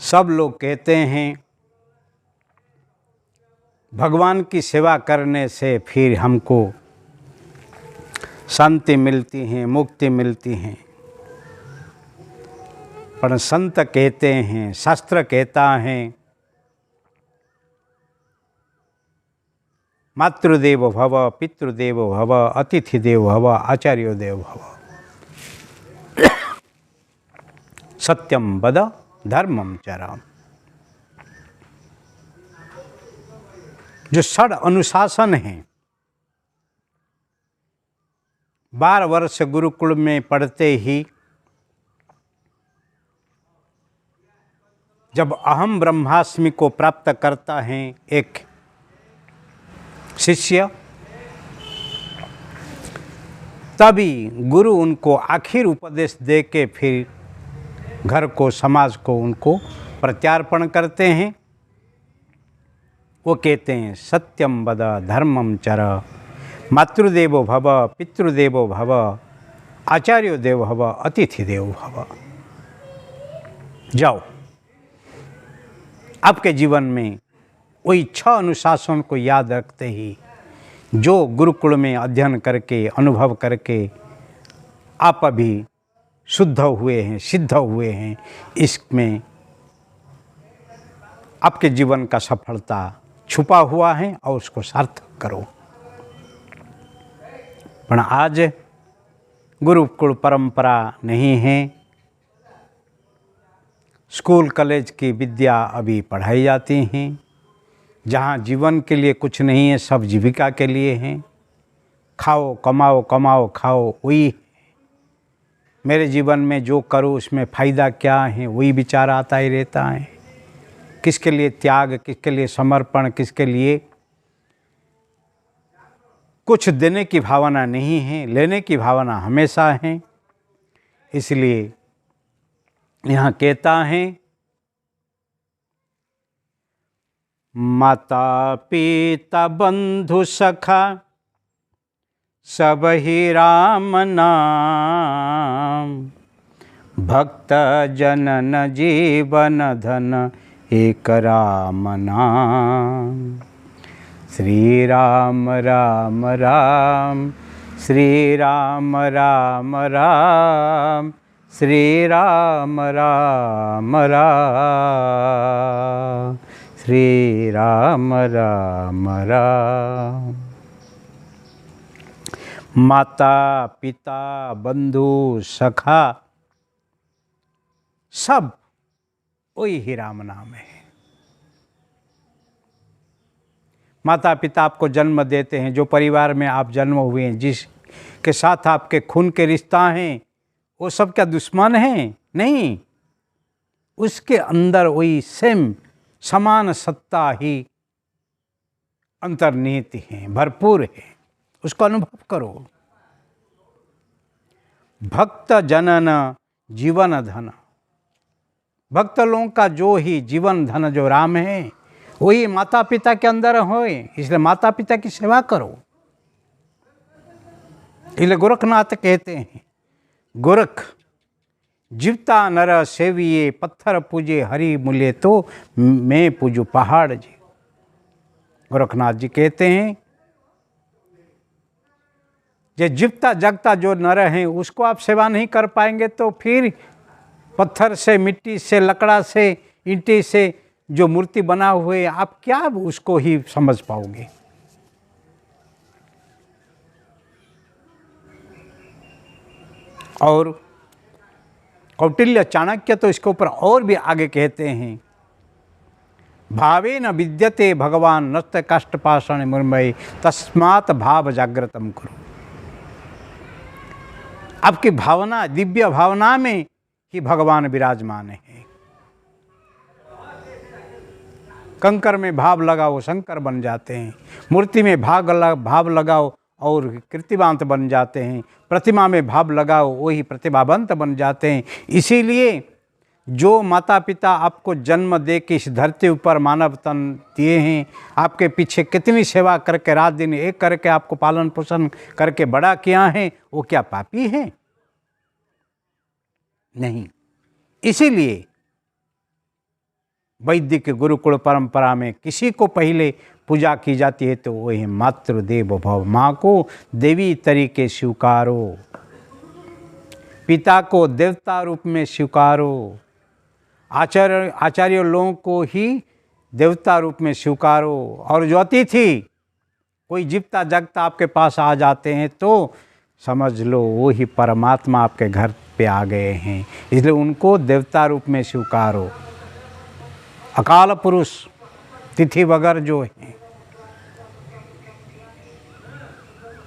सब लोग कहते हैं भगवान की सेवा करने से फिर हमको शांति मिलती है, मुक्ति मिलती है। पर संत कहते हैं, शास्त्र कहता है, मातृदेव भव, पितृदेव भव, अतिथिदेव भव, आचार्यो देव भव। सत्यम वद धर्मम चर। जो षड अनुशासन हैं, 12 वर्ष गुरुकुल में पढ़ते ही जब अहम ब्रह्मास्मि को प्राप्त करता है एक शिष्य, तभी गुरु उनको आखिर उपदेश दे के फिर घर को, समाज को उनको प्रत्यार्पण करते हैं। वो कहते हैं सत्यम वद धर्मम चर, मातृदेवो भव, पितृदेवो भव, आचार्यो देव भव, अतिथि देव भव। जाओ, आपके जीवन में वही 6 अनुशासन को याद रखते ही जो गुरुकुल में अध्ययन करके, अनुभव करके आप अभी शुद्ध हुए हैं, सिद्ध हुए हैं, इसमें आपके जीवन का सफलता छुपा हुआ है और उसको सार्थक करो। पर आज गुरुकुल परंपरा नहीं है। स्कूल कॉलेज की विद्या अभी पढ़ाई जाती हैं, जहाँ जीवन के लिए कुछ नहीं है, सब जीविका के लिए हैं। खाओ कमाओ, कमाओ खाओ, वही मेरे जीवन में जो करूँ उसमें फ़ायदा क्या है, वही विचार आता ही रहता है। किसके लिए त्याग, किसके लिए समर्पण, किसके लिए कुछ देने की भावना नहीं है, लेने की भावना हमेशा है। इसलिए यहाँ कहता है माता पिता बंधु सखा सब ही राम नाम, भक्त जनन जीवन धन एक राम नाम। श्री राम राम राम, श्री राम राम राम, श्री राम राम राम, श्री राम राम राम। माता पिता बंधु सखा सब वही ही राम नाम है। माता पिता आपको जन्म देते हैं, जो परिवार में आप जन्म हुए हैं, जिसके साथ आपके खून के रिश्ता हैं, वो सब क्या दुश्मन हैं? नहीं, उसके अंदर वही सेम समान सत्ता ही अंतर्निहित है, भरपूर है। उसको अनुभव करो। भक्त जनन जीवन धन, भक्त लोगों का जो ही जीवन धन जो राम है, वही माता पिता के अंदर होए। इसलिए माता पिता की सेवा करो। इसलिए गोरखनाथ कहते हैं, गोरख जीवता नर सेविये, पत्थर पूजे हरि मूल्य तो मैं पूजू पहाड़ जी। गोरखनाथ जी कहते हैं, जो जीवता जगता जो नर हैं उसको आप सेवा नहीं कर पाएंगे तो फिर पत्थर से, मिट्टी से, लकड़ा से, ईंटे से जो मूर्ति बना हुए आप क्या उसको ही समझ पाओगे। और कौटिल्य चाणक्य तो इसके ऊपर और भी आगे कहते हैं, भावेन विद्यते भगवान नृत्य काष्ठपाषाण मृण्मयी, तस्मात् भाव जागृतम करो। आपकी भावना, दिव्य भावना में ही भगवान विराजमान है। कंकर में भाव लगाओ, शंकर बन जाते हैं। मूर्ति में भाव लगाओ और कीर्तिवंत बन जाते हैं। प्रतिमा में भाव लगाओ, वही प्रतिभावंत बन जाते हैं। इसीलिए जो माता पिता आपको जन्म दे के इस धरती ऊपर मानव तन दिए हैं, आपके पीछे कितनी सेवा करके, रात दिन एक करके आपको पालन पोषण करके बड़ा किया है, वो क्या पापी हैं? नहीं। इसीलिए वैदिक गुरुकुल परंपरा में किसी को पहले पूजा की जाती है तो वही मातृदेव भव, माँ को देवी तरीके स्वीकारो, पिता को देवता रूप में स्वीकारो, आचार्य लोगों को ही देवता रूप में स्वीकारो। और जो अतिथि कोई जीवता जगता आपके पास आ जाते हैं तो समझ लो वो ही परमात्मा आपके घर पे आ गए हैं, इसलिए उनको देवता रूप में स्वीकारो। अकाल पुरुष तिथि वगैरह जो हैं,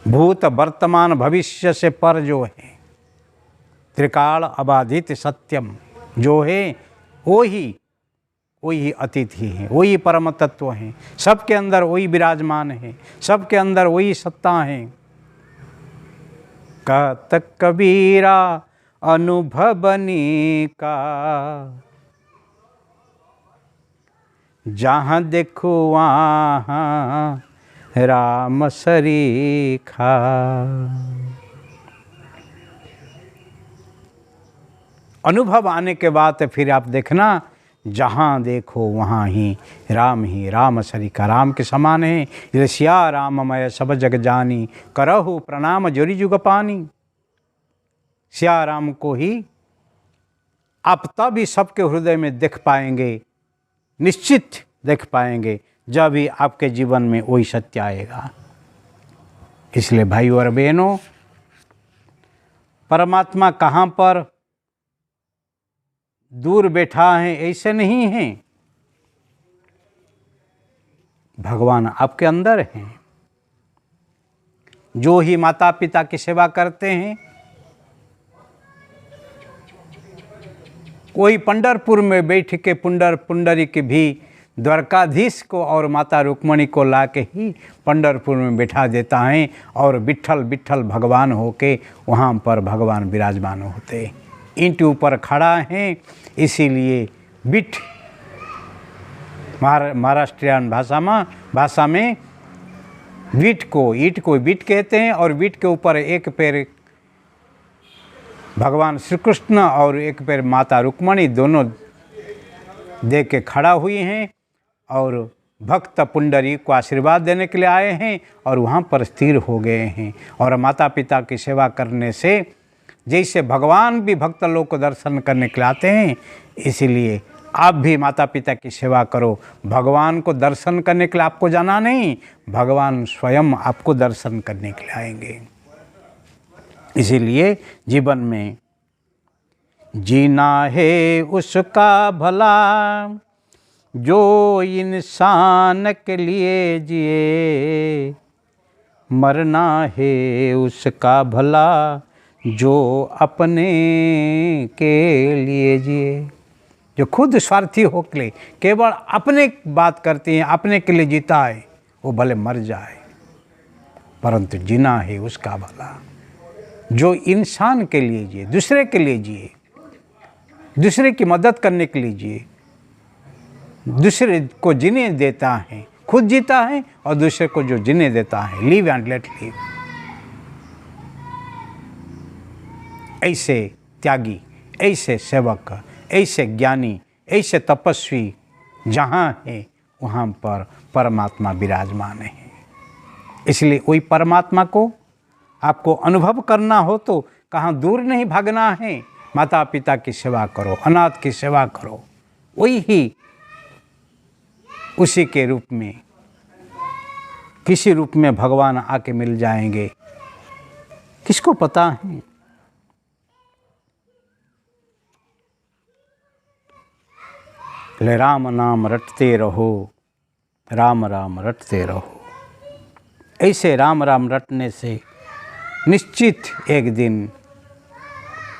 भूत वर्तमान भविष्य से पर जो है, त्रिकाल अबाधित सत्यम जो है, वही अतिथि हैं, वही परम तत्व हैं, सबके अंदर वही विराजमान है, सबके अंदर वही सत्ता है। कहत कबीरा अनुभवनी का, जहाँ देखो वहाँ राम सरीखा। अनुभव आने के बाद फिर आप देखना, जहाँ देखो वहाँ ही राम सरीखा, राम के समान है। ये सिया राममय सब जग जानी, करहु प्रणाम जोरी जुग पानी। सिया राम को ही आप तभी सबके हृदय में देख पाएंगे, निश्चित देख पाएंगे, जब भी आपके जीवन में वही सत्य आएगा। इसलिए भाइयों और बहनों, परमात्मा कहाँ पर दूर बैठा है ऐसे नहीं है, भगवान आपके अंदर हैं। जो ही माता पिता की सेवा करते हैं, कोई पंढरपुर में बैठ के पुंडरीक भी द्वारकाधीश को और माता रुक्मणी को लाके ही पंढरपुर में बैठा देता है और विट्ठल विट्ठल भगवान होके वहाँ पर भगवान विराजमान होते। ईंट ऊपर खड़ा है, इसीलिए बिठ महाराष्ट्रियन भाषा में ईंट को बिट कहते हैं और बिट के ऊपर एक पैर भगवान श्री कृष्ण और एक पैर माता रुक्मणी दोनों दे के खड़ा हुई हैं और भक्त पुंडरी को आशीर्वाद देने के लिए आए हैं और वहाँ पर स्थिर हो गए हैं। और माता पिता की सेवा करने से जैसे भगवान भी भक्त लोग को दर्शन करने के लिए आते हैं, इसीलिए आप भी माता पिता की सेवा करो। भगवान को दर्शन करने के लिए आपको जाना नहीं, भगवान स्वयं आपको दर्शन करने के लिए आएंगे। इसीलिए जीवन में जीना है उसका भला, जो इंसान के लिए जिए, मरना है उसका भला, जो अपने के लिए जिए। जो खुद स्वार्थी होकर केवल अपने बात करती हैं, अपने के लिए जीता है, वो भले मर जाए, परंतु जीना है उसका भला। जो इंसान के लिए जिए, दूसरे के लिए जिए, दूसरे की मदद करने के लिए जिए, दूसरे को जीने देता है, खुद जीता है और दूसरे को जो जीने देता है, लिव एंड लेट लिव। ऐसे त्यागी, ऐसे सेवक, ऐसे ज्ञानी, ऐसे तपस्वी जहाँ है वहाँ पर परमात्मा विराजमान है। इसलिए वही परमात्मा को आपको अनुभव करना हो तो कहाँ दूर नहीं भागना है, माता पिता की सेवा करो, अनाथ की सेवा करो, वही ही उसी के रूप में किसी रूप में भगवान आके मिल जाएंगे, किसको पता है। ले राम नाम रटते रहो, राम राम रटते रहो। ऐसे राम राम रटने से निश्चित एक दिन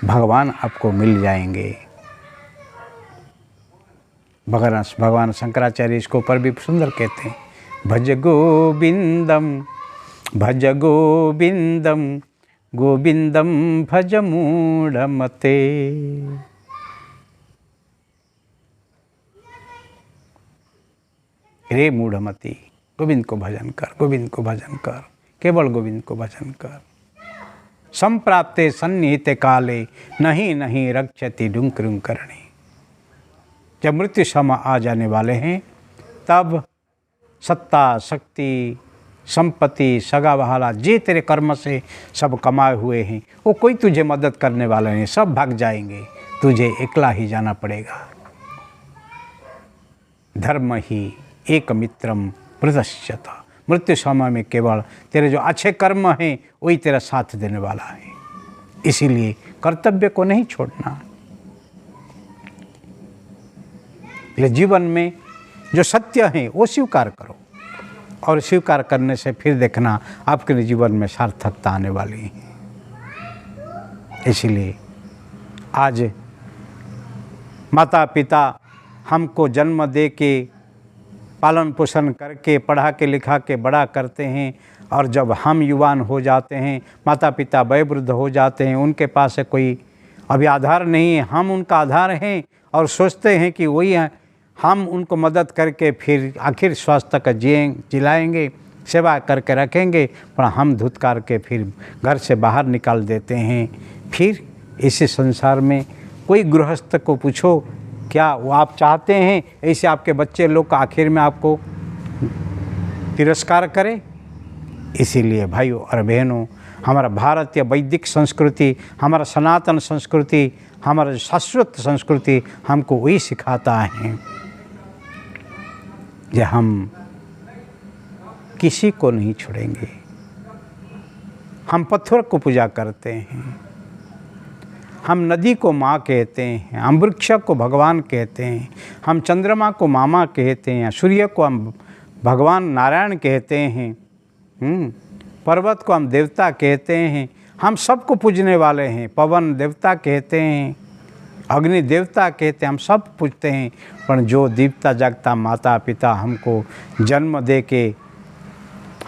भगवान आपको मिल जाएंगे। भगवान शंकराचार्य इसको ऊपर भी सुंदर कहते हैं, भज गोविंदम भज गोविंदम गोविंदम भज मूढ़मते। रे मूढ़मती, गोविंद को भजन कर, गोविंद को भजन कर, केवल गोविंद को भजन कर। संप्राप्ते सन्निहिते काले नहीं नहीं रक्षति डुंकरुंकरणी। जब मृत्यु समय आ जाने वाले हैं तब सत्ता, शक्ति, संपत्ति, सगा बहाला जे तेरे कर्म से सब कमाए हुए हैं वो कोई तुझे मदद करने वाला नहीं, सब भाग जाएंगे, तुझे अकेला ही जाना पड़ेगा। धर्म ही एक मित्रम प्रदश्यता। मृत्यु समय में केवल तेरे जो अच्छे कर्म हैं वही तेरा साथ देने वाला है। इसीलिए कर्तव्य को नहीं छोड़ना। इसलिए जीवन में जो सत्य है वो स्वीकार करो और स्वीकार करने से फिर देखना आपके जीवन में सार्थकता आने वाली है। इसीलिए आज माता पिता हमको जन्म दे के पालन पोषण करके पढ़ा के लिखा के बड़ा करते हैं और जब हम युवान हो जाते हैं, माता पिता वयोवृद्ध हो जाते हैं, उनके पास कोई अभी आधार नहीं है, हम उनका आधार हैं और सोचते हैं कि वही है, हम उनको मदद करके फिर आखिर स्वास्थ्य का जिलाएंगे, सेवा करके रखेंगे, पर हम धुतकार के फिर घर से बाहर निकाल देते हैं। फिर इसी संसार में कोई गृहस्थ को पूछो क्या वो आप चाहते हैं ऐसे आपके बच्चे लोग का आखिर में आपको तिरस्कार करे? इसीलिए भाइयों और बहनों, हमारा भारतीय वैदिक संस्कृति, हमारा सनातन संस्कृति, हमारा शाश्वत संस्कृति हमको वही सिखाता है कि हम किसी को नहीं छोड़ेंगे। हम पत्थर को पूजा करते हैं, हम नदी को माँ कहते हैं, हम वृक्ष को भगवान कहते हैं, हम चंद्रमा को मामा कहते हैं, सूर्य को हम भगवान नारायण कहते हैं, पर्वत को हम देवता कहते हैं, हम सबको पूजने वाले हैं। पवन देवता कहते हैं, अग्नि देवता कहते हैं, हम सब पूजते हैं। पर जो दीपता जागता माता पिता हमको जन्म दे के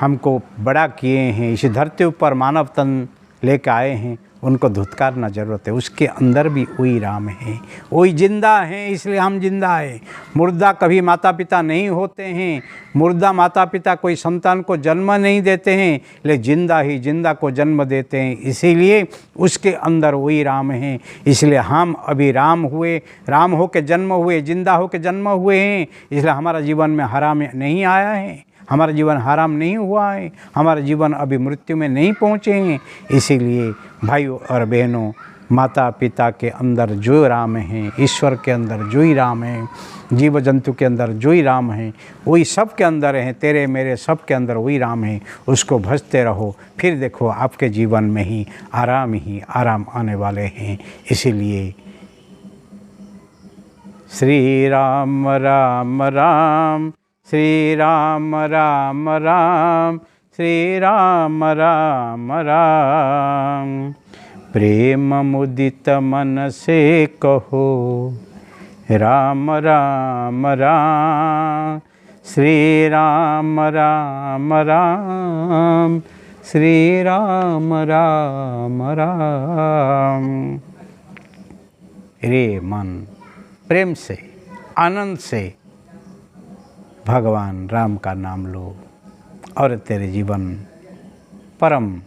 हमको बड़ा किए हैं, इस धरती ऊपर मानव तन लेकर आए हैं, उनको धुतकारना ज़रूरत है। उसके अंदर भी वही राम है, वही जिंदा है, इसलिए हम जिंदा है। मुर्दा कभी माता पिता नहीं होते हैं, मुर्दा माता पिता कोई संतान को जन्म नहीं देते हैं, लेकिन जिंदा ही जिंदा को जन्म देते हैं। इसीलिए उसके अंदर वही राम है। इसलिए हम अभी राम हुए, राम हो के जन्म हुए, जिंदा हो के जन्म हुए हैं। इसलिए हमारा जीवन में हराम नहीं आया है, हमारा जीवन हराम नहीं हुआ है, हमारा जीवन अभी मृत्यु में नहीं पहुँचे हैं। इसीलिए भाइयों और बहनों, माता पिता के अंदर जो राम है, ईश्वर के अंदर जो ही राम है, जीव जंतु के अंदर जो ही राम है, वही सब के अंदर है। तेरे मेरे सब के अंदर वही राम है, उसको भजते रहो। फिर देखो आपके जीवन में ही आराम आने वाले हैं। इसीलिए श्री राम राम राम, श्री राम राम राम, श्री राम राम राम। प्रेम मुदित मन से कहो राम राम राम, श्री राम राम राम, श्री राम राम राम। रे मन प्रेम से, आनंद से भगवान राम का नाम लो और तेरे जीवन परम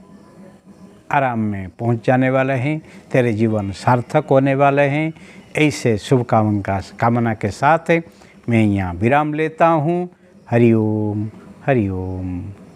आराम में पहुंच जाने वाले हैं, तेरे जीवन सार्थक होने वाले हैं। ऐसे कामना के साथ मैं यहाँ विराम लेता हूँ। हरि ओम, हरि ओम।